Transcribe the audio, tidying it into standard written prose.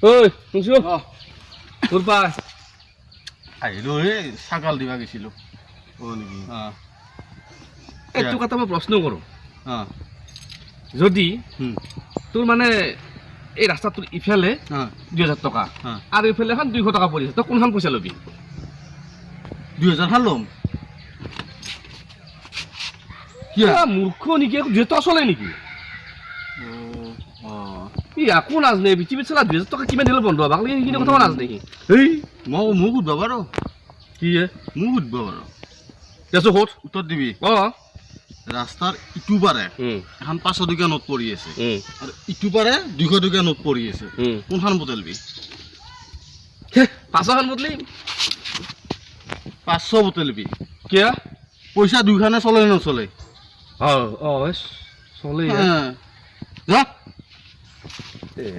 ঐ শুনছো তোৰ পা আহিলো এই ছাগাল দিবা গৈছিলো নেকি এই তোক এটা মই প্ৰশ্ন কৰোঁ অঁ যদি তোৰ মানে এই ৰাস্তাটোৰ ইফালে অঁ 2000 টকা অঁ আৰু ইফালে এখন 200 টকা পৰিছে তই কোনখন পইচা ল'বি 2000 ভাল ল'ম মূৰ্খ নেকি 2000 টকা চলে নেকি ই একো নাজানে পৃথিৱীত চলা 2000 টকা কিমান দিলে বন্ধ হ'ব বাকলি সেইখিনি কথা নাজানে নেকি এই মোক সুধিব পাৰো কি মোক সুধিব পাৰো দেছো ক'ত উত্তৰ দিবি অঁ ৰাস্তাৰ ইটো পাৰে এখন 500 টকীয়া নোট পৰি আছে আৰু ইটো পাৰে 200 টকীয়া নোট পৰি আছে কোনখন বদলবি 500খন বদলি 500 বদলবি কিয় পইচা দুইখানে চলে নচলে চলে যা এই